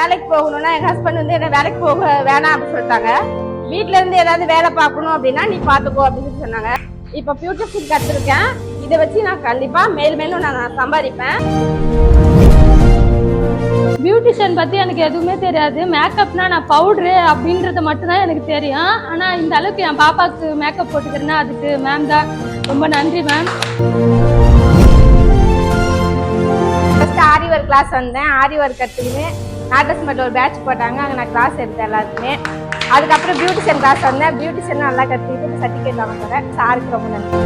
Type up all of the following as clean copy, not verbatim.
வேலைக்கு போகணும்னா எங்க ஹஸ்பண்ட் வந்து என்ன வேலைக்கு போக வேணாம் அப்படின்னு சொல்லிட்டாங்க. வீட்டுல இருந்து ஏதாவது வேலை பார்க்கணும் அப்படின்னா நீ பாத்துக்கோ அப்படின்னு சொன்னாங்க. இப்ப பியூட்டிஷியன் கத்துருக்கேன். இதை வச்சு நான் கண்டிப்பா மேலும் நான் சம்பாதிப்பேன். பியூட்டிஷியன் பத்தி எனக்கு எதுவுமே தெரியாது. மேக்கப்னா நான் பவுடரு அப்படின்றத மட்டும்தான் எனக்கு தெரியும். ஆனா இந்த அளவுக்கு என் பாப்பாவுக்கு மேக்கப் போட்டுக்கிறேன்னா அதுக்கு மேம் தான் ரொம்ப நன்றி மேம். ஆரி ஒர்க் கிளாஸ் வந்தேன். ஆரி ஒர்க் கற்றுக்கின்னு நாட்டஸ் மட்டும் ஒரு பேட்ச் போட்டாங்க. அங்கே நான் கிளாஸ் எடுத்தேன் எல்லாருக்குமே. அதுக்கப்புறம் பியூட்டிஷியன் கிளாஸ் வந்தேன். பியூட்டிஷியன் நல்லா கற்றுக்கிட்டு சர்டிஃபிகேட் வாங்குறேன். சாருக்கு ரொம்ப நன்றி.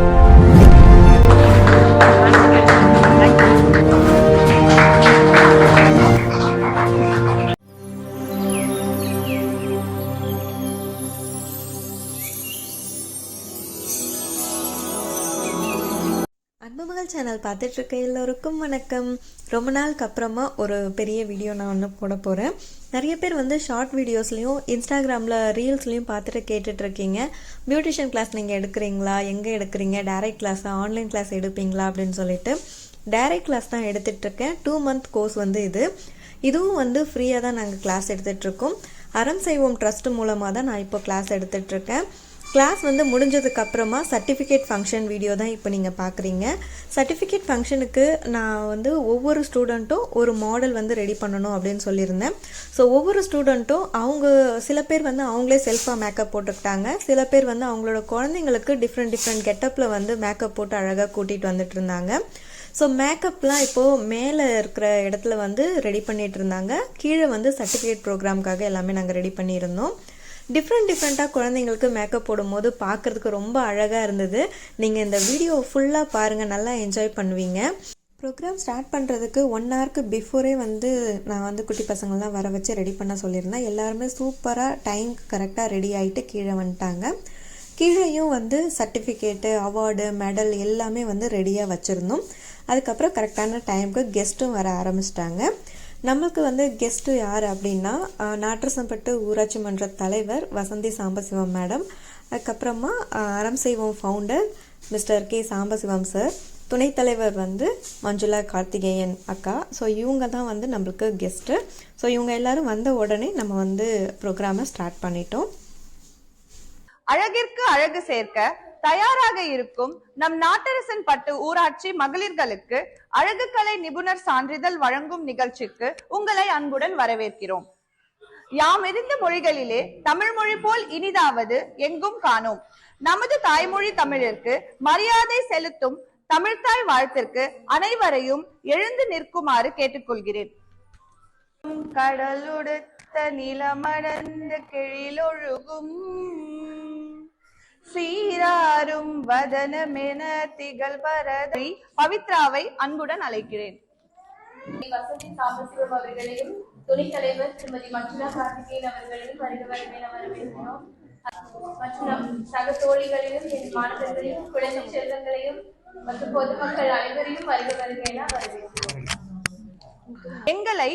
அன்புமகள் சேனல் பார்த்துட்ருக்க எல்லோருக்கும் வணக்கம். ரொம்ப நாளுக்கு அப்புறமா ஒரு பெரிய வீடியோ நான் ஒன்று போட போகிறேன். நிறைய பேர் வந்து ஷார்ட் வீடியோஸ்லையும் இன்ஸ்டாகிராமில் ரீல்ஸ்லையும் பார்த்துட்டு கேட்டுட்ருக்கீங்க, பியூட்டிஷியன் கிளாஸ் நீங்கள் எடுக்கிறீங்களா, எங்கே எடுக்கிறீங்க, டைரக்ட் கிளாஸா ஆன்லைன் கிளாஸ் எடுப்பீங்களா அப்படின்னு சொல்லிட்டு. டைரக்ட் கிளாஸ் தான் எடுத்துகிட்ருக்கேன். 2 month கோர்ஸ் வந்து இதுவும் வந்து ஃப்ரீயாக தான் நாங்கள் கிளாஸ் எடுத்துகிட்ருக்கோம். அறம் செய்வோம் ட்ரஸ்ட் மூலமாக தான் நான் இப்போ கிளாஸ் எடுத்துகிட்ருக்கேன். கிளாஸ் வந்து முடிஞ்சதுக்கப்புறமா சர்டிஃபிகேட் ஃபங்க்ஷன் வீடியோ தான் இப்போ நீங்கள் பார்க்குறீங்க. சர்டிஃபிகேட் ஃபங்க்ஷனுக்கு நான் வந்து ஒவ்வொரு ஸ்டூடெண்ட்டும் ஒரு மாடல் வந்து ரெடி பண்ணணும் அப்படின்னு சொல்லியிருந்தேன். ஸோ ஒவ்வொரு ஸ்டூடெண்ட்டும் சில பேர் வந்து அவங்களே செல்ஃபாக மேக்கப் போட்டுக்கிட்டாங்க. சில பேர் வந்து அவங்களோட குழந்தைங்களுக்கு டிஃப்ரெண்ட் கெட்டப்பில் வந்து மேக்கப் போட்டு அழகாக கூட்டிகிட்டு வந்துட்டு இருந்தாங்க. ஸோ மேக்கப்லாம் இப்போது மேலே இருக்கிற இடத்துல வந்து ரெடி பண்ணிகிட்டு இருந்தாங்க. கீழே வந்து சர்டிஃபிகேட் ப்ரோக்ராமுக்காக எல்லாமே நாங்கள் ரெடி பண்ணியிருந்தோம். டிஃப்ரெண்ட்டாக குழந்தைங்களுக்கு மேக்கப் போடும்போது பார்க்குறதுக்கு ரொம்ப அழகாக இருந்தது. நீங்கள் இந்த வீடியோ ஃபுல்லாக பாருங்கள், நல்லா என்ஜாய் பண்ணுவீங்க. ப்ரோக்ராம் ஸ்டார்ட் பண்ணுறதுக்கு 1 hour பிஃபோரே வந்து நான் வந்து குட்டி பசங்கள்லாம் வர வச்சு ரெடி பண்ண சொல்லியிருந்தேன். எல்லாருமே சூப்பராக டைம்க்கு கரெக்டாக ரெடி ஆகிட்டு கீழே வந்துட்டாங்க. கீழேயும் வந்து சர்டிஃபிகேட்டு, அவார்டு, மெடல் எல்லாமே வந்து ரெடியாக வச்சுருந்தோம். அதுக்கப்புறம் கரெக்டான டைமுக்கு கெஸ்ட்டும் வர ஆரம்பிச்சிட்டாங்க. நம்மளுக்கு வந்து கெஸ்ட்டு யார் அப்படின்னா நாற்றசம்பட்டு ஊராட்சி மன்ற தலைவர் வசந்தி சாம்பசிவம் மேடம், அதுக்கப்புறமா அறம் செய்வோம் founder mister K Sambasivam sir, துணைத் தலைவர் வந்து மஞ்சுளா கார்த்திகேயன் அக்கா. ஸோ இவங்க தான் வந்து நம்மளுக்கு கெஸ்ட்டு. ஸோ இவங்க எல்லாரும் வந்த உடனே நம்ம வந்து ப்ரோக்ராமை ஸ்டார்ட் பண்ணிட்டோம். அழகிற்கு அழகு சேர்க்க தயாராக இருக்கும் நம் நாட்டரசன் பட்டு ஊராட்சி மகளிர்களுக்கு அழகு கலை நிபுணர் சான்றிதழ் வழங்கும் நிகழ்ச்சிக்கு உங்களை அன்புடன் வரவேற்கிறோம். யாம் இருந்த மொழிகளிலே தமிழ் மொழி போல் இனிதாவது எங்கும் காணோம். நமது தாய்மொழி தமிழிற்கு மரியாதை செலுத்தும் தமிழ்தாய் வாழ்த்திற்கு அனைவரையும் எழுந்து நிற்குமாறு கேட்டுக்கொள்கிறேன். கடலுடுத்த நிலமடந்த கிழிலொழுகும் சீராரும் வதனமென திகழ் பரதை பவித்ராவை அன்புடன் அழைக்கிறேன். வசந்தி சாம்பசிவம் அவர்களையும் துணைத் தலைவர் திருமதி மஞ்சுளா கார்த்திகேயன் அவர்களையும் வரவேற்கிறோம். மற்றும் நம் சக தோழிகளையும் என் மாணவர்களையும் குழந்தை செல்வங்களையும் மற்றும் பொதுமக்கள் அனைவரையும் வருகிறேன் வரவேற்கிறோம். எங்களை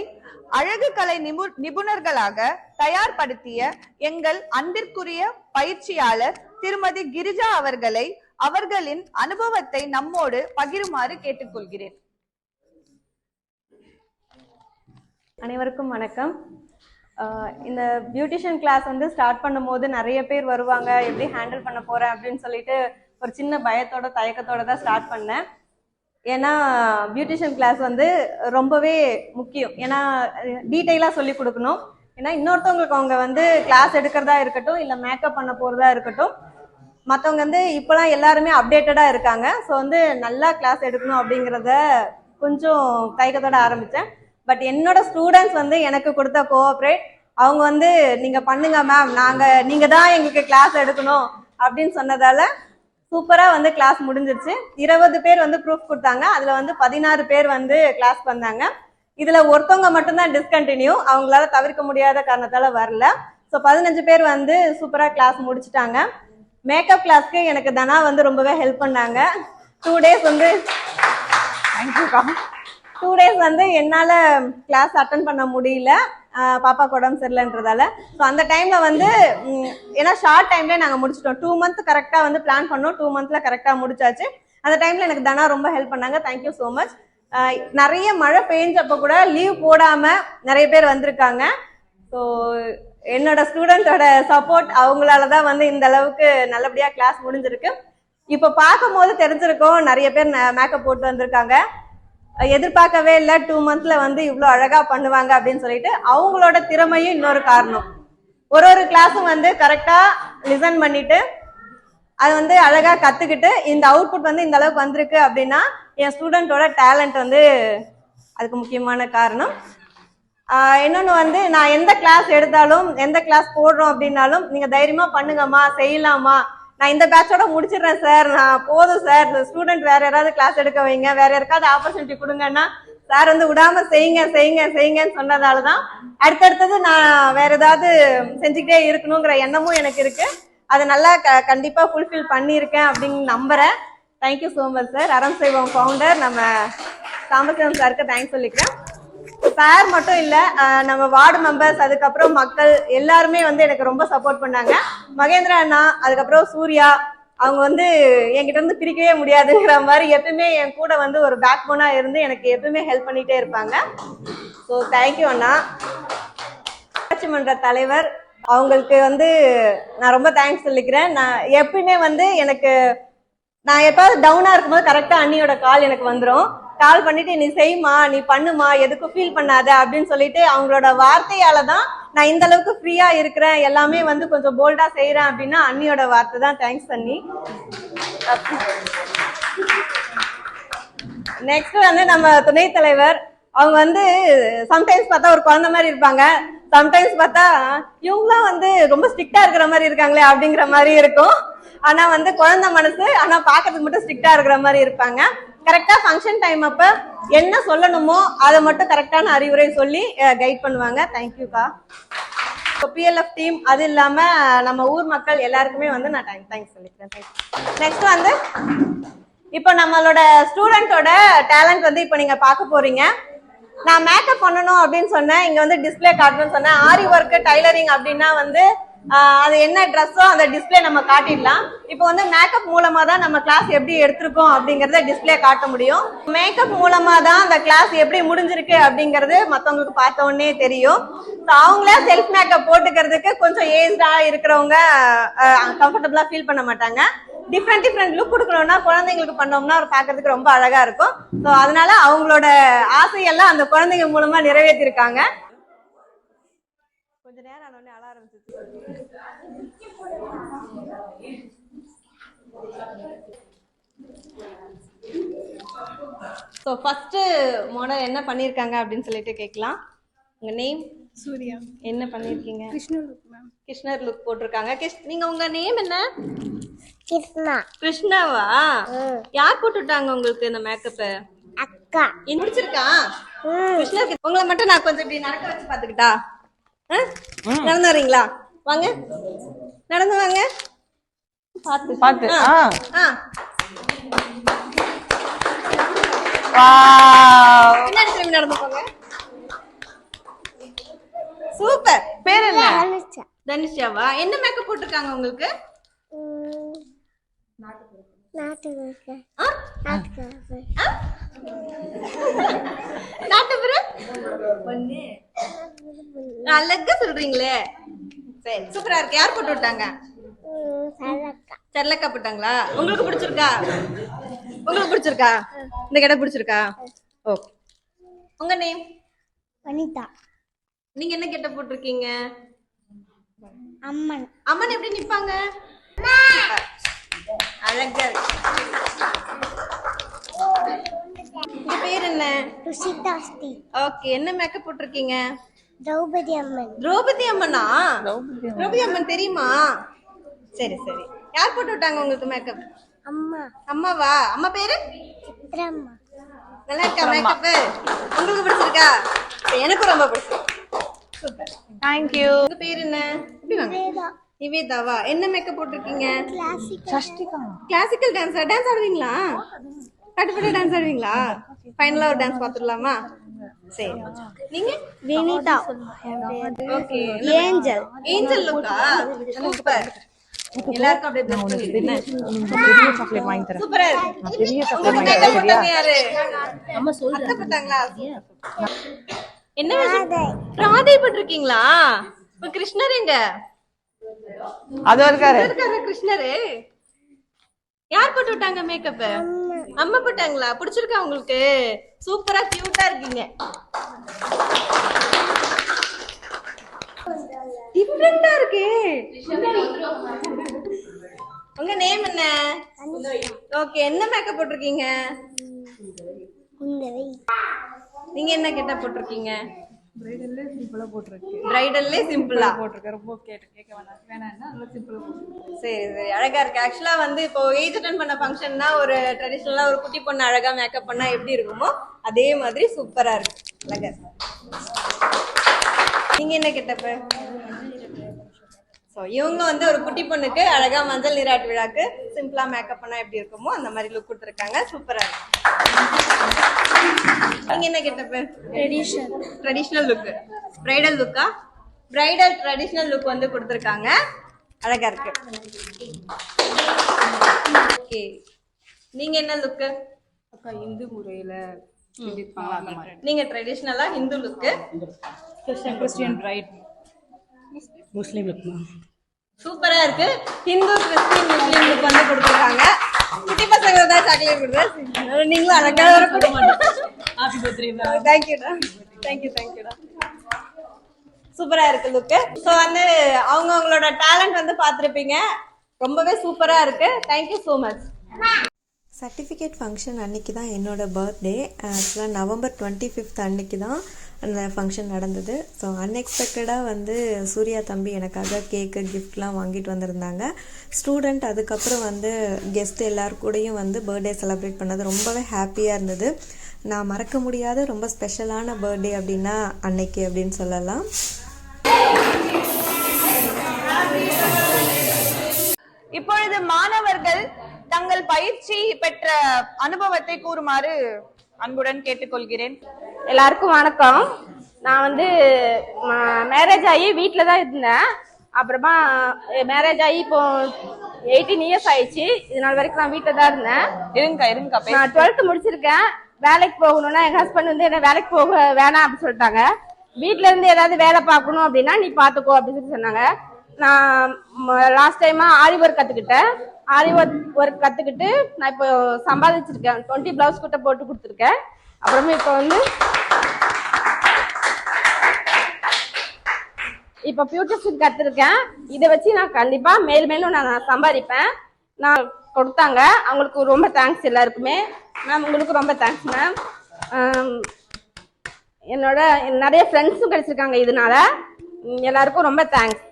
அழகு கலை நிபுணர்களாக தயார்படுத்திய எங்கள் அன்பிற்குரிய பயிற்சியாளர் திருமதி கிரிஜா அவர்களை அவர்களின் அனுபவத்தை நம்மோடு பகிருமாறு கேட்டுக்கொள்கிறேன். அனைவருக்கும் வணக்கம். இந்த பியூட்டிஷியன் கிளாஸ் வந்து ஸ்டார்ட் பண்ணும் போது நிறைய பேர் வருவாங்க, எப்படி ஹேண்டில் பண்ண போறேன் அப்படின்னு சொல்லிட்டு ஒரு சின்ன பயத்தோட தயக்கத்தோட தான் ஸ்டார்ட் பண்ணேன். ஏன்னா பியூட்டிஷியன் கிளாஸ் வந்து ரொம்பவே முக்கியம். ஏன்னா டீட்டெயிலாக சொல்லி கொடுக்கணும். ஏன்னா இன்னொருத்தவங்களுக்கு அவங்க வந்து கிளாஸ் எடுக்கிறதா இருக்கட்டும், இல்லை மேக்கப் பண்ண போகிறதா இருக்கட்டும், மற்றவங்க வந்து இப்போலாம் எல்லாருமே அப்டேட்டடாக இருக்காங்க. ஸோ வந்து நல்லா கிளாஸ் எடுக்கணும் அப்படிங்கிறத கொஞ்சம் தயக்கத்தோட ஆரம்பித்தேன். பட் என்னோட ஸ்டூடெண்ட்ஸ் வந்து எனக்கு கொடுத்த கோஆப்ரேட், அவங்க வந்து நீங்கள் பண்ணுங்க மேம், நீங்கள் தான் எங்களுக்கு கிளாஸ் எடுக்கணும் அப்படின்னு சொன்னதால சூப்பராக வந்து கிளாஸ் முடிஞ்சிருச்சு. 20 பேர் வந்து ப்ரூஃப் கொடுத்தாங்க. அதில் வந்து 16 பேர் வந்து கிளாஸ் வந்தாங்க. இதில் ஒருத்தவங்க மட்டும்தான் டிஸ்கண்டினியூ, அவங்களால தவிர்க்க முடியாத காரணத்தால் வரல. ஸோ 15 பேர் வந்து சூப்பராக கிளாஸ் முடிச்சுட்டாங்க. மேக்கப் கிளாஸ்க்கு எனக்கு தனா வந்து ரொம்பவே ஹெல்ப் பண்ணாங்க. 2 days வந்து தேங்க்யூக்கா. 2 days வந்து என்னால் கிளாஸ் அட்டன் பண்ண முடியல, பாப்பா உடம்பு சரியில்லைன்றதால. ஸோ அந்த டைமில் வந்து ஏன்னா ஷார்ட் டைம்லேயே நாங்கள் முடிச்சிட்டோம். 2 month கரெக்டாக வந்து பிளான் பண்ணோம். 2 monthல கரெக்டாக முடிச்சாச்சு. அந்த டைமில் எனக்கு தனா ரொம்ப ஹெல்ப் பண்ணாங்க. Thank you so much. நிறைய மழை பெஞ்சப்ப கூட லீவ் போடாம நிறைய பேர் வந்திருக்காங்க. ஸோ என்னோட ஸ்டூடெண்ட்டோட சப்போர்ட் அவங்களாலதான் வந்து இந்த அளவுக்கு நல்லபடியா கிளாஸ் முடிஞ்சிருக்கு. இப்ப பார்க்கும் போது தெரிஞ்சிருக்கும் நிறைய பேர் மேக்கப் போட்டு வந்திருக்காங்க. எதிர்பார்க்கவே இல்லை 2 monthsல வந்து இவ்வளவு அழகா பண்ணுவாங்க அப்படின்னு சொல்லிட்டு. அவங்களோட திறமையும் இன்னொரு காரணம். ஒரு கிளாஸும் வந்து கரெக்டா லிசன் பண்ணிட்டு அது வந்து அழகா கத்துக்கிட்டு இந்த அவுட்புட் வந்து இந்த அளவுக்கு வந்திருக்கு அப்படின்னா என் ஸ்டூடெண்டோட டேலண்ட் வந்து அதுக்கு முக்கியமான காரணம். இன்னொன்னு வந்து நான் எந்த கிளாஸ் எடுத்தாலும் எந்த கிளாஸ் போடுறோம் அப்படின்னாலும் நீங்க தைரியமா பண்ணுங்கம்மா, செய்யலாமா, நான் இந்த பேட்சோட முடிச்சிடுறேன் சார், நான் போதும் சார், ஸ்டூடெண்ட் வேற யாராவது கிளாஸ் எடுக்க வைங்க, வேற யாருக்காவது ஆப்பர்ச்சுனிட்டி கொடுங்கன்னா சார் வந்து விடாம செய்யுங்க செய்யுங்க செய்யுங்கன்னு சொன்னதாலதான் அடுத்தடுத்தது நான் வேற ஏதாவது செஞ்சுக்கிட்டே இருக்கணுங்கிற எண்ணமும் எனக்கு இருக்கு. அதை நல்லா கண்டிப்பா ஃபுல்ஃபில் பண்ணியிருக்கேன் அப்படின்னு நம்புறேன். Thank you so much sir. அறம் செய்வோம் ஃபவுண்டர் நம்ம சாம்பசிவம் சாருக்கு தேங்க்ஸ் சொல்லிக்கிறேன். சார் மட்டும் இல்ல, நம்ம வார்டு மெம்பர்ஸ், அதுக்கப்புறம் மக்கள் எல்லாருமே வந்து எனக்கு ரொம்ப சப்போர்ட் பண்ணாங்க. மகேந்திரா அண்ணா, அதுக்கப்புறம் சூர்யா, அவங்க வந்து என்கிட்ட இருந்து பிரிக்கவே முடியாதுங்கிற மாதிரி எப்பவுமே என் கூட வந்து ஒரு பேக் போனா இருந்து எனக்கு எப்பவுமே ஹெல்ப் பண்ணிட்டே இருப்பாங்க. ஸோ தேங்க்யூ அண்ணா. ஊராட்சி மன்ற தலைவர் அவங்களுக்கு வந்து நான் ரொம்ப தேங்க்ஸ் சொல்லிக்கிறேன். நான் எப்பயுமே வந்து எனக்கு நான் எப்பாவது டவுனா இருக்கும்போது கரெக்டா அண்ணியோட கால் எனக்கு வந்துடும். கால் பண்ணிட்டு நீ செய்யுமா, நீ பண்ணுமா, எதுக்கும் ஃபீல் பண்ணாத அப்படின்னு சொல்லிட்டு அவங்களோட வார்த்தையால தான் நான் இந்த அளவுக்கு ஃப்ரீயா இருக்கிறேன், எல்லாமே வந்து கொஞ்சம் போல்டா செய்யறேன் அப்படின்னா அண்ணியோட வார்த்தை தான். தேங்க்ஸ் அண்ணி. நெக்ஸ்ட் வந்து நம்ம துணைத் தலைவர், அவங்க வந்து சம்டைம்ஸ் பார்த்தா ஒரு குழந்தை மாதிரி இருப்பாங்க, சம்டைம்ஸ் பார்த்தா இவங்களாம் வந்து ரொம்ப ஸ்ட்ரிக்டா இருக்கிற மாதிரி இருக்காங்களே அப்படிங்கிற மாதிரி இருக்கும். ஆனா வந்து குழந்தை மனசு, ஆனா பாக்கிறதுக்கு மட்டும் ஸ்ட்ரிக்டா இருக்கிற மாதிரி இருப்பாங்க. கரெக்டா ஃபங்க்ஷன் டைம் அப்ப என்ன சொல்லணுமோ அதை மட்டும் கரெக்டான அறிவுரை சொல்லி கைட் பண்ணுவாங்க. தேங்க்யூக்கா. பிஎல்எஃப் டீம், அது இல்லாம நம்ம ஊர் மக்கள் எல்லாருக்குமே வந்து நான் தேங்க்ஸ் சொல்லிக்கிறேன். நெக்ஸ்ட் வந்து இப்போ நம்மளோட ஸ்டூடெண்டோட டேலண்ட் வந்து இப்போ நீங்க பார்க்க போறீங்க. நான் மேக்கப் பண்ணணும் அப்படின்னு சொன்னேன், இங்க வந்து டிஸ்பிளே காட்டணும்னு சொன்னேன். ஆரி ஒர்க், டைலரிங் அப்படின்னா வந்து அது என்ன ட்ரெஸ்ஸோ அந்த டிஸ்பிளே நம்ம காட்டிடலாம். இப்போ வந்து மேக்கப் மூலமா தான் நம்ம கிளாஸ் எப்படி எடுத்திருக்கோம் அப்படிங்கறத டிஸ்பிளே காட்ட முடியும். மேக்கப் மூலமா தான் அந்த கிளாஸ் எப்படி முடிஞ்சிருக்கு அப்படிங்கறது மத்தவங்களுக்கு பார்த்த உடனே தெரியும். அவங்களே செல்ஃப் மேக்கப் போட்டுக்கிறதுக்கு கொஞ்சம் ஏஜ்டா இருக்கிறவங்க கம்ஃபர்டபுளா ஃபீல் பண்ண மாட்டாங்க. டிஃப்ரெண்ட் லுக் கொடுக்கணும்னா குழந்தைங்களுக்கு பண்ணோம்னா பாக்குறதுக்கு ரொம்ப அழகா இருக்கும். ஸோ அதனால அவங்களோட ஆசையெல்லாம் அந்த குழந்தைங்க மூலமா நிறைவேற்றிருக்காங்க. கொஞ்ச நேரம் ஆனோடனே அழ ஆரம்பிச்சிச்சு. ஸோ ஃபர்ஸ்ட் மாடல் என்ன பண்ணிருக்காங்க அப்படின்னு சொல்லிட்டு கேட்கலாம். உங்க நேம்? சூர்யா. என்ன பண்ணிருக்கீங்க? கிருஷ்ணர் லுக் மேம். கிருஷ்ணர் லுக் போட்டிருக்காங்க. நீங்க உங்க நேம் என்ன? கிருஷ்ணா. கிருஷ்ணாவா? யார் போட்டுட்டாங்க உங்களுக்கு இந்த மேக்கப்? அக்கா. முடிச்சிருக்கா? கிருஷ்ணருக்கு உங்களை மட்டும் நான் கொஞ்சம் இப்படி நடக்க வச்சு பாத்துக்கிட்டா? நடந்து வரீங்களா? வாங்க, நடந்து வாங்க. பாத்து பாத்து. பின்னாடி திரும்பி நடந்து போங்க. சூப்பர். பேர் என்ன? தனுஷாவா? என்ன மேக்கப் போட்டிருக்காங்க உங்களுக்கு? அழகா சொல்றீங்களே. சரி, சூப்பரா இருக்கு. யார் போட்டு விட்டாங்க? செல்லக்கா போட்டாங்களா? உங்களுக்கு பிடிச்சிருக்கா? உங்களுக்கு பிடிச்சிருக்கா? இந்த கடை பிடிச்சிருக்கா? ஓகே. உங்க நேம்? வனிதா. நீங்க என்ன கெட்ட போட்டிருக்கீங்க? அம்மன். அம்மன் எப்படி நிப்பாங்க? அழகா. உங்க பேர் என்ன? ருஷிதா ஸ்ரீ. ஓகே. என்ன மேக்கப் போட்டிருக்கீங்க? திரௌபதி அம்மன். திரௌபதி அம்மனா? திரௌபதி அம்மன் தெரியுமா? சரி சரி. யார் போட்டு விட்டாங்க உங்களுக்கு மேக்கப்? அம்மா. அம்மாவா? அம்மா பேரு? சித்ரம்மா. நல்லா இருக்கா மேக்கப்? உங்களுக்கு பிடிச்சிருக்கா? எனக்கு ரொம்ப பிடிச்சிருக்கு. சூப்பர். Thank you. உங்க பேர் என்ன? நிவேதா. நிவேதாவா? என்ன மேக்கப் போட்டிருக்கீங்க? கிளாசிக்கல். Classical dance. டான்ஸ் ஆடுவீங்களா? கட்டுப்பட்டு டான்ஸ் ஆடுவீங்களா? ஃபைனலா ஒரு டான்ஸ் பாத்துடலாமா? சரி. நீங்க? வினிதா. ஓகே. ஏஞ்சல். ஏஞ்சல் லுக்கா? சூப்பர். எல்லாருக்கும் அப்படியே bless பண்ணிடுங்க. பெரிய சாக்லேட் வாங்கி தரேன். சூப்பரா இருக்கு. பெரிய உங்களுக்கு சாக்லேட் makeup வாங்கி போட்டவங்க யாரு? அம்மா சொல்றேன். அத்தை போட்டாங்களா? என்ன ராதை போட்டிருக்கீங்களா? இப்ப கிருஷ்ணர் எங்க அது இருக்காரு. இருக்காரு கிருஷ்ணரு? யார் போட்டு விட்டாங்க மேக்கப்? அம்மா போட்டாங்களா? பிடிச்சிருக்கா உங்களுக்கு? சூப்பரா கியூட்டா இருக்கீங்க. டிஃபரெண்டா இருக்கு. உங்க நேம் என்ன? ஓகே, என்ன மேக்கப் போட்டிருக்கீங்க? நீங்க என்ன கெட்டப் போட்டிருக்கீங்க? பிரைடல்லே சிம்பிளா போட்டிருக்கேன். ரொம்ப கேட்க வேணாம்னா நல்லா சிம்பிளா போட்டிருக்கேன். சரி சரி, அழகா இருக்கு. ஆக்சுவலா வந்து இப்போ ஏஜ் அட்டெண்ட் பண்ண ஃபங்க்ஷன்னா ஒரு ட்ரெடிஷனலா ஒரு குட்டி பொண்ணு அழகா மேக்கப் பண்ணா எப்படி இருக்குமோ அதே மாதிரி சூப்பரா இருக்கு. அழகா. நீங்க என்ன கெட்டப்பு? ஸோ இவங்க வந்து ஒரு குட்டி பொண்ணுக்கு அழகா மஞ்சள் நீராட்டு விழாக்கு சிம்பிளா மேக்கப் பண்ணா எப்படி இருக்குமோ அந்த மாதிரி லுக் கொடுத்துருக்காங்க. சூப்பரா இருக்கு. நீங்க என்ன கெட்டப்பு? Traditional look. பிரைடல் லுக்கா? பிரைடல் ட்ரெடிஷனல் லுக் வந்து கொடுத்துருக்காங்க. அழகா இருக்கு. ஓகே, நீங்க என்ன லுக்கு? அக்கா இந்து முறையில நீங்க ட்ரெடிஷனலா ஹிந்து லுக்கு. கிறிஸ்டியன் பிரைட் முஸ்லீம் லுக். சூப்பரா இருக்கு. ஹிந்து கிறிஸ்டியன் முஸ்லீம் லுக் வந்து கொடுத்துருக்காங்க. குட்டி பசங்க தான் சாக்லேட் கொடுக்குறேன். நீங்களும் அழகா ஹாப்பி பர்த்டே. தேங்க்யூடா. தேங்க்யூடா. சூப்பரா இருக்கு லுக்கு. ஸோ வந்து அவங்களோட டேலண்ட் வந்து பார்த்துருப்பீங்க. ரொம்பவே சூப்பரா இருக்கு. Thank you so much. Certificate function அன்றைக்கி தான் என்னோடய பர்த்டே. ஆக்சுவலாக நவம்பர் 25 அன்றைக்கி தான் அந்த ஃபங்க்ஷன் நடந்தது. ஸோ அன்எக்ஸ்பெக்டடாக வந்து சூர்யா தம்பி எனக்காக கேக்கு கிஃப்ட்லாம் வாங்கிட்டு வந்திருந்தாங்க. ஸ்டூடெண்ட் அதுக்கப்புறம் வந்து கெஸ்ட் எல்லாருக்கூடையும் வந்து பர்த்டே செலிப்ரேட் பண்ணது ரொம்பவே ஹாப்பியாக இருந்தது. நான் மறக்க முடியாத ரொம்ப ஸ்பெஷலான பர்த்டே அப்படின்னா அன்னைக்கு அப்படின்னு சொல்லலாம். இப்பொழுது மாணவர்கள் தங்கள் பயிற்சி பெற்ற அனுபவத்தை கூறுமாறு அன்புடன் கேட்டுக்கொள்கிறேன். எல்லாருக்கும் வணக்கம். நான் வந்து மேரேஜ் ஆகி வீட்டில் தான் இருந்தேன். அப்புறமா மேரேஜ் ஆகி இப்போ 18 இயர்ஸ் ஆயிடுச்சு. இது நாள் வரைக்கும் நான் வீட்டில் தான் இருந்தேன். இருங்க நான் 12th முடிச்சிருக்கேன். வேலைக்கு போகணும்னா எங்கள் ஹஸ்பண்ட் வந்து என்ன வேலைக்கு போக வேணாம் அப்படின்னு சொல்லிட்டாங்க. வீட்டில இருந்து ஏதாவது வேலை பார்க்கணும் அப்படின்னா நீ பார்த்துக்கோ அப்படின்னு சொல்லி சொன்னாங்க. நான் லாஸ்ட் டைமா ஆரி ஒர்க் கற்றுக்கிட்டேன். ஆரி ஒர்க் கற்றுக்கிட்டு நான் இப்போ சம்பாதிச்சிருக்கேன். 20 பிளவுஸ் கிட்ட போட்டு கொடுத்துருக்கேன். அப்புறமே இப்போ பியூட்டிஷியன் கற்றுருக்கேன். இதை வச்சு நான் கண்டிப்பாக மேலும் நான் சம்பாதிப்பேன். நான் கொடுத்தாங்க. அவங்களுக்கு ரொம்ப தேங்க்ஸ் எல்லாருக்குமே. மேம் உங்களுக்கு ரொம்ப தேங்க்ஸ் மேம். என்னோட நிறைய ஃப்ரெண்ட்ஸும் கிடைச்சிருக்காங்க இதனால. எல்லாருக்கும் ரொம்ப தேங்க்ஸ்.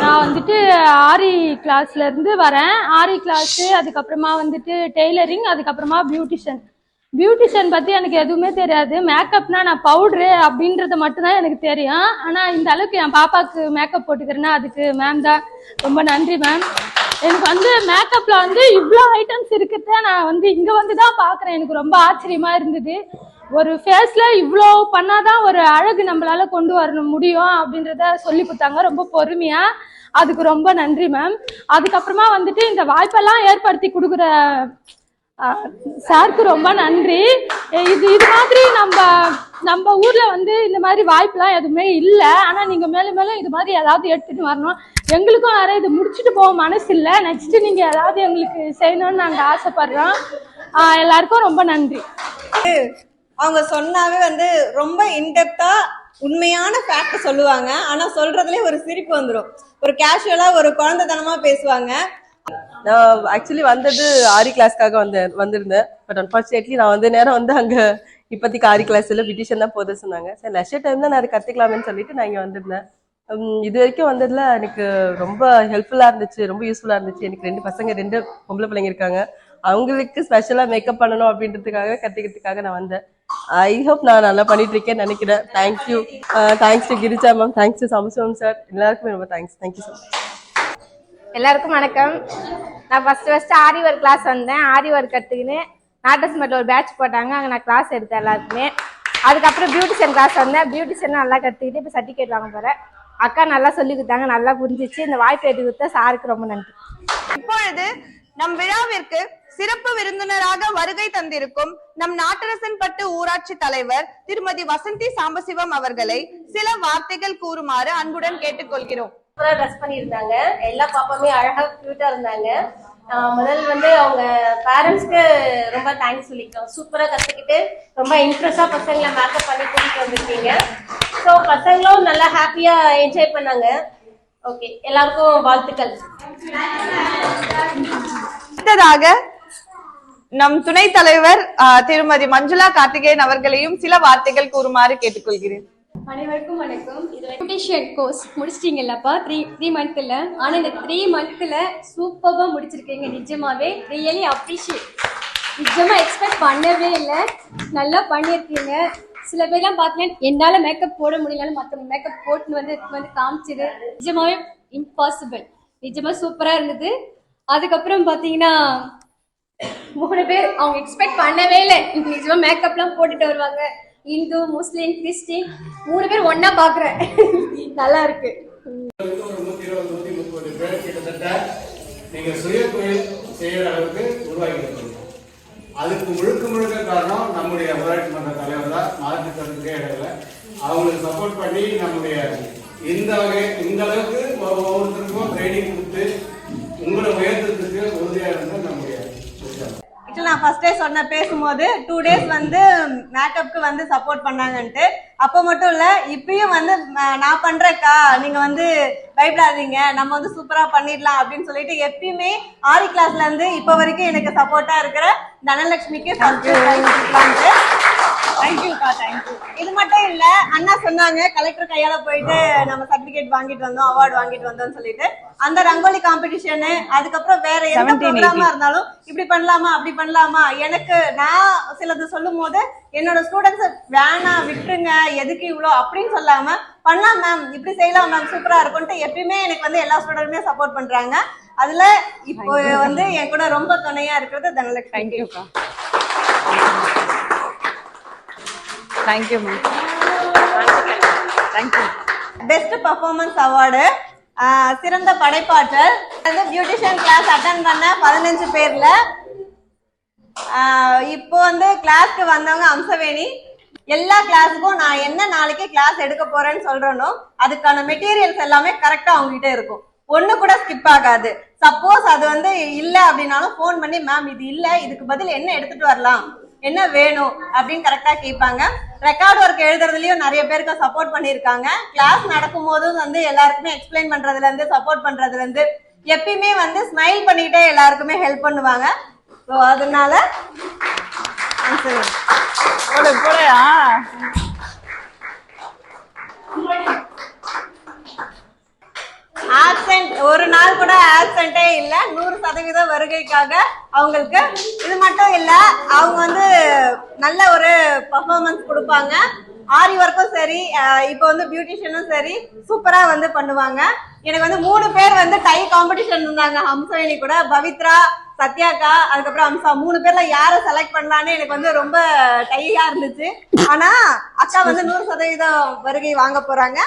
நான் வந்துட்டு ஆரி கிளாஸ்ல இருந்து வரேன். ஆரி கிளாஸ், அதுக்கப்புறமா வந்துட்டு டெய்லரிங், அதுக்கப்புறமா பியூட்டிஷியன் பத்தி எனக்கு எதுவுமே தெரியாது. மேக்கப்னா நான் பவுடரு அப்படின்றது மட்டும்தான் எனக்கு தெரியும். ஆனா இந்த அளவுக்கு என் பாப்பாக்கு மேக்கப் போட்டுக்கிறேன்னா அதுக்கு மேம் தான் ரொம்ப நன்றி மேம். எனக்கு வந்து மேக்கப்ல வந்து இவ்வளோ ஐட்டம்ஸ் இருக்கிறத நான் வந்து இங்க வந்து தான் பாக்குறேன். எனக்கு ரொம்ப ஆச்சரியமா இருந்தது. ஒரு ஃபேஸ்ல இவ்வளோ பண்ணாதான் ஒரு அழகு நம்மளால கொண்டு வர முடியும் அப்படின்றத சொல்லி கொடுத்தாங்க ரொம்ப பொறுமையா. அதுக்கு ரொம்ப நன்றி மேம். அதுக்கப்புறமா வந்துட்டு இந்த வாய்ப்பெல்லாம் ஏற்படுத்தி கொடுக்குற சாருக்கு ரொம்ப நன்றி. இது மாதிரி நம்ம ஊர்ல வந்து இந்த மாதிரி வாய்ப்பெல்லாம் எதுவுமே இல்லை. ஆனா நீங்க மேலும் இது மாதிரி ஏதாவது எடுத்துட்டு வரணும். எங்களுக்கும் வேற இது முடிச்சுட்டு போக மனசு இல்லை. நெக்ஸ்ட் நீங்க ஏதாவது எங்களுக்கு செய்யணும்னு நாங்க ஆசைப்படுறோம். எல்லாருக்கும் ரொம்ப நன்றி. அவங்க சொன்னாவே வந்து ரொம்ப இன்டெப்தா உண்மையான ஃபேக்ட் சொல்லுவாங்க. ஆனா சொல்றதுலயே ஒரு சிரிப்பு வந்துடும். ஒரு கேஷுவலா ஒரு குழந்தைத்தனமா பேசுவாங்க. நான் ஆக்சுவலி வந்தது ஆரி கிளாஸ்க்காக வந்திருந்தேன். பட் அன்பார்ச்சுனேட்லி நான் வந்து நேரம் வந்து அங்க இப்போதைக்கு ஆரி கிளாஸ் இல்லை, பியூட்டிஷியன் தான் போத சொன்னாங்க. சரி லெஷர் டைம்ல நான் அதை கத்துக்கலாமேன்னு சொல்லிட்டு நான் இங்க வந்திருந்தேன். இது வரைக்கும் வந்ததுல எனக்கு ரொம்ப ஹெல்ப்ஃபுல்லா இருந்துச்சு, ரொம்ப யூஸ்ஃபுல்லா இருந்துச்சு. எனக்கு 2 பசங்க 2 பொம்பளை பிள்ளைங்க இருக்காங்க. அவங்களுக்கு ஸ்பெஷலா மேக்கப் பண்ணணும் அப்படின்றதுக்காக கத்துக்கிறதுக்காக நான் வந்தேன். ஐ ஹோப் நான் நல்லா பண்ணிட்டு இருக்கேன்னு நினைக்கிறேன். Thank you. Thanks to Girija ma'am, thanks to Samasivam sir, எல்லாருக்குமே ரொம்ப தேங்க்ஸ். Thank you so much. எல்லாருக்கும் வணக்கம். நான் ஃபர்ஸ்ட் ஆரி ஒர்க் கிளாஸ் வந்தேன். ஆரி ஒர்க் கற்றுக்கின்னு நாட்டஸ்மெட்டில் ஒரு பேட்ச் போட்டாங்க. அங்கே நான் கிளாஸ் எடுத்தேன் எல்லாருக்குமே. அதுக்கப்புறம் பியூட்டிஷியன் கிளாஸ் வந்தேன். பியூட்டிஷியன் நல்லா கற்றுக்கிட்டு இப்போ சர்டிஃபிகேட் வாங்க போகிறேன். அக்கா நல்லா சொல்லி கொடுத்தாங்க, நல்லா புரிஞ்சிச்சு. இந்த வாய்ப்பு எடுத்து கொடுத்த சாருக்கு ரொம்ப நன்றி. இப்பொழுது நம் விழாவிற்கு சிறப்பு விருந்தினராக வருகை தந்திருக்கும் நம் நாட்டரசன் பட்டு ஊராட்சி தலைவர் திருமதி வசந்தி சாம்பசிவம் அவர்களை சில வார்த்தைகள் கூறுமாறு அன்புடன் கேட்டுக்கொள்கிறோம். ட்ரெஸ் பண்ணியிருந்தாங்க, எல்லா பாப்பாமே அழகா கியூட்டா இருந்தாங்க. முதல் வந்து அவங்க பேரண்ட்ஸ்க்கு ரொம்ப தேங்க்ஸ் சொல்லிக்கிறோம். சூப்பரா கத்துக்கிட்டு ரொம்ப இன்ட்ரெஸ்டா பசங்களை மேக்கப் பண்ணி கூட்டிட்டு வந்திருக்கீங்க. ஸோ பசங்களும் நல்லா ஹாப்பியா என்ஜாய் பண்ணாங்க. ஓகே, எல்லாருக்கும் வாழ்த்துக்கள். அடுத்ததாக நம் துணைத் தலைவர் திருமதி மஞ்சுளா கார்த்திகேயன் அவர்களையும் சில வார்த்தைகள் கூறுமாறு கேட்டுக்கொள்கிறேன். அனைவருக்கும் வணக்கம். பியூட்டிஷியன் கோர்ஸ் முடிச்சிட்டீங்கல்லப்பா 3 மந்த்ல. ஆனா இந்த 3 மந்த்ல சூப்பரா முடிச்சிருக்கீங்க. நிஜமாவே ரியலி அப்ரிஷியேட். நிஜமா எக்ஸ்பெக்ட் பண்ணவே இல்லை, நல்லா பண்ணியிருக்கீங்க. சில பேர்லாம் பார்த்தீங்கன்னா என்னால் மேக்கப் போட முடியலன்னு மற்றவங்க மேக்கப் போட்டுன்னு வந்து காமிச்சது நிஜமாவே இம்பாசிபிள். நிஜமா சூப்பராக இருந்தது. அதுக்கப்புறம் பார்த்தீங்கன்னா 3 பேர் அவங்க எக்ஸ்பெக்ட் பண்ணவே இல்லை, நிஜமா மேக்கப்லாம் போட்டுட்டு வருவாங்க. இந்து, முஸ்லீம், கிறிஸ்டின் 3 பேர் ஒன்னா பாக்குறேன். நல்லா இருக்கு. கிட்டத்தட்ட நீங்க சுய தொழில் செய்யற அளவுக்கு உருவாக்கி அதுக்கு முழுக்க காரணம் நம்முடைய ஊராட்சி மன்ற தலைவர் தான். மாற்றுத்திறனுக்கே இடையில அவங்களுக்கு சப்போர்ட் பண்ணி நம்முடைய இந்த அளவுக்கு ஒவ்வொருத்தருக்கும் ட்ரைனிங் கொடுத்து உங்களை உயர்த்தத்துக்கு உறுதியா இருந்த நம்முடைய நான் ஃபர்ஸ்டே சொன்ன பேசும்போது 2 days வந்து மேக்கப்க்கு வந்து சப்போர்ட் பண்ணாங்கன்ட்டு. அப்போ மட்டும் இல்ல, இப்பயும் வந்து நான் பண்றேக்கா, நீங்க வந்து பயப்படாதீங்க, நம்ம வந்து சூப்பரா பண்ணிடலாம் அப்படின்னு சொல்லிட்டு எப்பயுமே ஆரி கிளாஸ்ல இருந்து இப்ப வரைக்கும் எனக்கு சப்போர்ட்டா இருக்கிற தனலட்சுமிக்கு தேங்க்யூக்கா. தேங்க்யூ. இது மட்டும் இல்ல, அண்ணா சொன்னாங்க கலெக்டர் கையால போயிட்டு நம்ம சர்டிபிகேட் வாங்கிட்டு வந்தோம், அவார்டு வாங்கிட்டு வந்தோம்னு சொல்லிட்டு. அந்த ரங்கோலி காம்படிஷனு, அதுக்கப்புறம் வேற எந்த ப்ரோக்ராமா இருந்தாலும் இப்படி பண்ணலாமா அப்படி பண்ணலாமா, எனக்கு நான் சிலது சொல்லும் போது என்னோட ஸ்டூடெண்ட்ஸ் வேணாம் விட்டுருங்க, எதுக்கு இவ்வளோ அப்படின்னு சொல்லாம பண்ணலாம் மேம், இப்படி செய்யலாம் மேம், சூப்பரா இருக்கும்ட்டு எப்பயுமே எனக்கு வந்து எல்லா ஸ்டூடெண்ட்டுமே சப்போர்ட் பண்றாங்க. அதுல இப்போ வந்து என் கூட ரொம்ப துணையா இருக்கிறது தனலட்சுமி. தேங்க்யூக்கா. Thank you ma'am. Thank you. Best performance award, சிறந்த படைப்பாற்றல், பியூட்டிஷியன் கிளாஸ் அட்டன் பண்ண 15 பேர்ல இப்போ வந்து கிளாஸ்க்கு வந்தவங்க அம்சவேணி. எல்லா கிளாஸுக்கும் நான் என்ன நாளைக்கு கிளாஸ் எடுக்க போறேன்னு சொல்றேனோ அதுக்கான மெட்டீரியல்ஸ் எல்லாமே கரெக்டா அவங்க கிட்ட இருக்கும், ஒண்ணு கூட ஸ்கிப் ஆகாது. சப்போஸ் அது வந்து இல்ல அப்படின்னாலும் போன் பண்ணி மேம் இது இல்ல, இதுக்கு பதில் என்ன எடுத்துட்டு வரலாம், என்ன வேணும் அப்படின்னு கரெக்டா கேட்பாங்க. ரெக்கார்ட் ஒர்க் எழுதுறதுலயும் நிறைய பேருக்கு சப்போர்ட் பண்ணிருக்காங்க. கிளாஸ் நடக்கும் போதும் வந்து எல்லாருக்குமே எக்ஸ்பிளைன் பண்றதுல இருந்து சப்போர்ட் பண்றதுல இருந்து எப்பயுமே வந்து ஸ்மைல் பண்ணிட்டே எல்லாருக்குமே ஹெல்ப் பண்ணுவாங்க. ஸோ அதனால ஆப்சென்ட் ஒரு நாள் கூட ஆப்சென்டே இல்ல, 100% வருகைக்காக அவங்களுக்கு. இது மட்டும் இல்ல, அவங்க வந்து நல்ல ஒரு பர்ஃபார்மன்ஸ் கொடுப்பாங்க. ஆரி ஒர்க்கும் சரி, இப்போ வந்து பியூட்டிஷியனும் சரி சூப்பரா வந்து பண்ணுவாங்க. எனக்கு வந்து 3 பேர் வந்து டை காம்படிஷன் இருந்தாங்க, ஹம்சவேணி கூட, பவித்ரா, சத்யாக்கா, அதுக்கப்புறம் அம்சா. 3 பேர்ல யாரை செலக்ட் பண்ணலான்னு எனக்கு வந்து ரொம்ப டையா இருந்துச்சு. ஆனா அக்கா வந்து 100% வருகை வாங்க போறாங்க.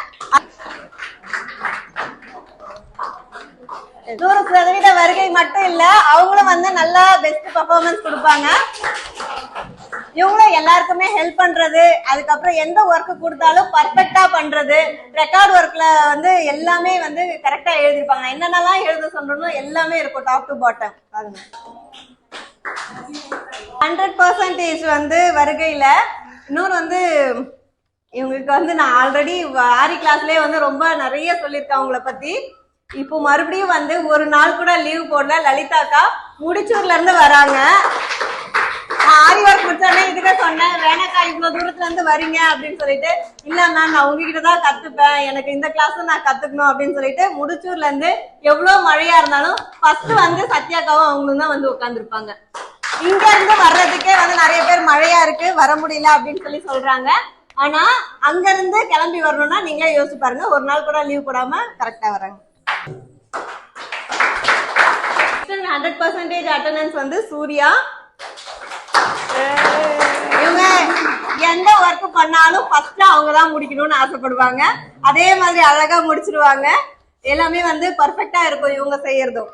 100% வருகை மட்டும் இல்ல, அவங்களும் வந்து நல்லா பெஸ்ட் பர்ஃபார்மன்ஸ் கொடுப்பாங்க. இவங்களும் எல்லாருக்குமே ஹெல்ப் பண்றது, அதுக்கப்புறம் எந்த ஒர்க் கொடுத்தாலும் பர்ஃபெக்டா பண்றது, ரெக்கார்ட் ஒர்க்ல வந்து எல்லாமே வந்து கரெக்டா எழுதிருப்பாங்க. என்னென்னலாம் எழுத சொல்றோம் எல்லாமே இருக்கும் டாப் டு பாட்டம். 100% வந்து வருகையில. இன்னொரு வந்து இவங்களுக்கு வந்து நான் ஆல்ரெடி ஆரி கிளாஸ்லயே வந்து ரொம்ப நிறைய சொல்லியிருக்கேன் அவங்கள பத்தி. இப்போ மறுபடியும் வந்து ஒரு நாள் கூட லீவ் போடல. லலிதாக்கா முடிச்சூர்ல இருந்து வராங்க. ஆரி ஒர்க் முடிச்சானே இதுக்கே சொன்னேன், வேணாக்கா இவ்வளவு தூரத்துல இருந்து வரீங்க அப்படின்னு சொல்லிட்டு. இல்ல மேம் நான் உங்ககிட்ட தான் கத்துப்பேன், எனக்கு இந்த கிளாஸ் நான் கத்துக்கணும் அப்படின்னு சொல்லிட்டு முடிச்சூர்ல இருந்து எவ்வளவு மழையா இருந்தாலும் ஃபர்ஸ்ட் வந்து சத்யாக்காவும் அவங்களும் தான் வந்து உட்காந்துருப்பாங்க. இங்க இருந்து வர்றதுக்கே வந்து நிறைய பேர் மழையா இருக்கு வர முடியல அப்படின்னு சொல்லி சொல்றாங்க. ஆனா அங்க இருந்து கிளம்பி வரணும்னா நீங்களே யோசிச்சு பாருங்க, ஒரு நாள் கூட லீவ் போடாம கரெக்டா வராங்க. 100% அட்டெண்டன்ஸ் வந்து சூர்யா. இவங்க எந்த ஒர்க் பண்ணாலும் ஃபர்ஸ்ட் அவங்க தான் முடிக்கணும்னு ஆசைப்படுவாங்க. அதே மாதிரி அழகா முடிச்சிருவாங்க. எல்லாமே வந்து பர்ஃபெக்ட்டா இருக்கும் இவங்க செய்யறதும்.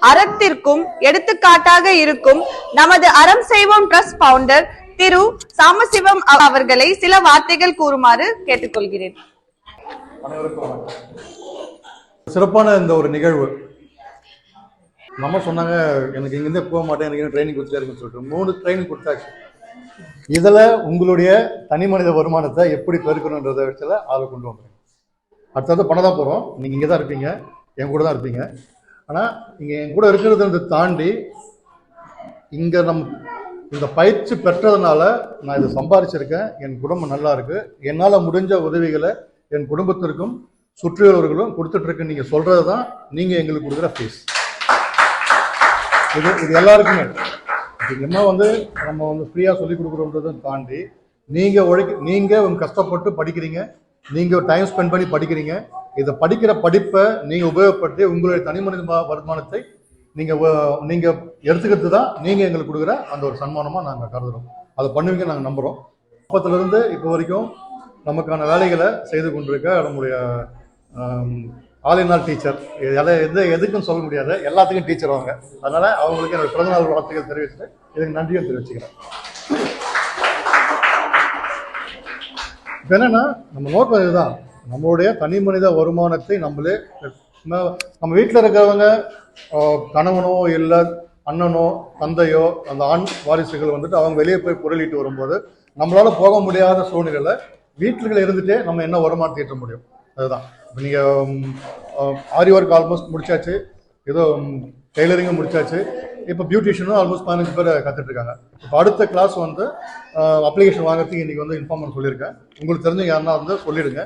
அறத்திற்கும் எடுத்துக்காட்டாக இருக்கும் நமது அறம் செய்வோம் ட்ரஸ்ட் ஃபவுண்டர் திரு சாம்பசிவம் அவர்களை சில வார்த்தைகள் கூறுமாறு கேட்டுக்கொள்கிறேன். சிறப்பான இந்த ஒரு நிகழ்வு. நம்ம சொன்னாங்க எனக்கு இங்கிருந்தே போக மாட்டேன், எனக்கு ட்ரைனிங் கொடுத்துட்டே இருக்குன்னு சொல்லிட்டு 3 ட்ரைனிங் கொடுத்தாச்சு. இதில் உங்களுடைய தனி மனித வருமானத்தை எப்படி பெருக்கணுன்றத விஷயத்தில் அதில் கொண்டு வந்துடுங்க. அடுத்தது பண்ண தான் போகிறோம். நீங்கள் இங்கே தான் இருப்பீங்க, என் கூட தான் இருப்பீங்க. ஆனால் இங்கே என் கூட இருக்கிறத தாண்டி இங்கே இந்த பயிற்சி பெற்றதுனால நான் இதை சம்பாதிச்சிருக்கேன். என் குடும்பம் நல்லா இருக்குது. என்னால் முடிஞ்ச உதவிகளை என் குடும்பத்திற்கும் சுற்றியுள்ளவர்களும் கொடுத்துட்ருக்கு. நீங்கள் சொல்கிறது தான் நீங்கள் எங்களுக்கு கொடுக்குற ஃபீஸ். இது எல்லாருக்குமே என்ன வந்து நம்ம வந்து ஃப்ரீயாக சொல்லிக் கொடுக்குறோன்றதை தாண்டி நீங்கள் உங்க கஷ்டப்பட்டு படிக்கிறீங்க, நீங்கள் டைம் ஸ்பெண்ட் பண்ணி படிக்கிறீங்க. இதை படிக்கிற படிப்பை நீங்கள் உபயோகப்படுத்தி உங்களுடைய தனி மனித வருமானத்தை நீங்கள் எடுத்துக்கிறது தான் நீங்கள் எங்களுக்கு கொடுக்குற அந்த ஒரு சன்மானமாக நாங்கள் கருதுகிறோம். அதை பண்ணுவீங்க நாங்கள் நம்புகிறோம். அப்பத்திலிருந்து இப்போ வரைக்கும் நமக்கான வேலைகளை செய்து கொண்டிருக்க நம்முடைய ஆல் டீச்சர், எதுக்குன்னு சொல்ல முடியாது, எல்லாத்துக்கும் டீச்சர் அவங்க. அதனால அவங்களுக்கு என்னோட பிறந்தநாள் வாழ்த்துக்கள் தெரிவிச்சுட்டு இதுக்கு நன்றியும் தெரிவிச்சுக்கிறேன். இப்போ என்னன்னா நம்ம நோக்கம் இதுதான், நம்மளுடைய தனி மனித வருமானத்தை நம்ம வீட்டில் இருக்கிறவங்க கணவனோ இல்லை அண்ணனோ தந்தையோ அந்த ஆண் வாரிசுகள் வந்துட்டு அவங்க வெளியே போய் பொருளிட்டு வரும்போது நம்மளால போக முடியாத சூழ்நிலையில வீட்டுல இருந்துட்டே நம்ம என்ன வருமானத்தை ஈட்ட முடியும். அதுதான் இப்போ நீங்கள் ஆரி ஒர்க் ஆல்மோஸ்ட் முடிச்சாச்சு, ஏதோ டெய்லரிங்கும் முடிச்சாச்சு, இப்போ பியூட்டிஷியனும் ஆல்மோஸ்ட் 15 பேர் கற்றுட்டு இருக்காங்க. இப்போ அடுத்த கிளாஸ் வந்து அப்ளிகேஷன் வாங்குறதுக்கு இன்னைக்கு வந்து இன்ஃபார்ம் பண்ண சொல்லியிருக்கேன். உங்களுக்கு தெரிஞ்ச யாருன்னா வந்து சொல்லிடுங்க.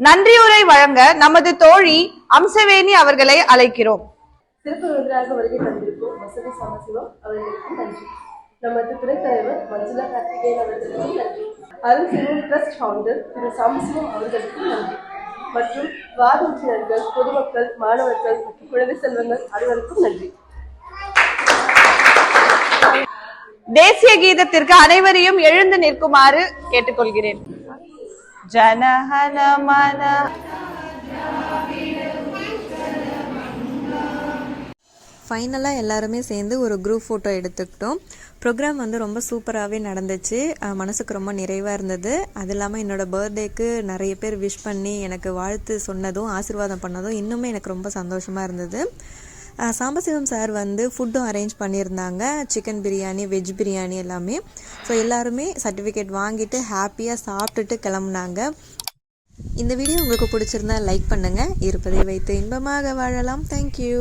நன்றியுரை வழங்க நமது தோழி அம்சவேணி அவர்களை அழைக்கிறோம். சிறப்பு விருந்தினராக வருகை தந்திருக்கும் வசதி சாம்பசிவம் அவர்களுக்கும் நன்றி. நமது துணைத் தலைவர் மஞ்சுளா கார்த்திகேயன் அவர்களுக்கும் நன்றி. அருள் செய்வோம் ட்ரஸ்ட் ஃபவுண்டர் திரு சாம்பசிவம் அவர்களுக்கும் நன்றி. மற்றும் வார்டு உறுப்பினர்கள், பொதுமக்கள், மாணவர்கள் மற்றும் குழந்தை செல்வங்கள் அனைவருக்கும் நன்றி. தேசிய கீதத்திற்கு அனைவரையும் எழுந்து நிற்குமாறு கேட்டுக்கொள்கிறேன். ஜனஹனமன. ஃபைனலாக எல்லாருமே சேர்ந்து ஒரு குரூப் ஃபோட்டோ எடுத்துக்கிட்டோம். ப்ரோக்ராம் வந்து ரொம்ப சூப்பராகவே நடந்துச்சு. மனசுக்கு ரொம்ப நிறைவாக இருந்தது. அது இல்லாமல் என்னோடய பர்த்டேக்கு நிறைய பேர் விஷ் பண்ணி எனக்கு வாழ்த்து சொன்னதும் ஆசீர்வாதம் பண்ணதும் இன்னுமே எனக்கு ரொம்ப சந்தோஷமாக இருந்தது. சாம்பசிவம் சார் வந்து ஃபுட்டும் அரேஞ்ச் பண்ணியிருந்தாங்க, சிக்கன் பிரியாணி, வெஜ் பிரியாணி எல்லாமே. ஸோ எல்லாருமே சர்டிஃபிகேட் வாங்கிட்டு ஹாப்பியாக சாப்பிட்டுட்டு கிளம்புனாங்க. இந்த வீடியோ உங்களுக்கு பிடிச்சிருந்தா லைக் பண்ணுங்கள். இருப்பதை வைத்து இன்பமாக வாழலாம். தேங்க்யூ.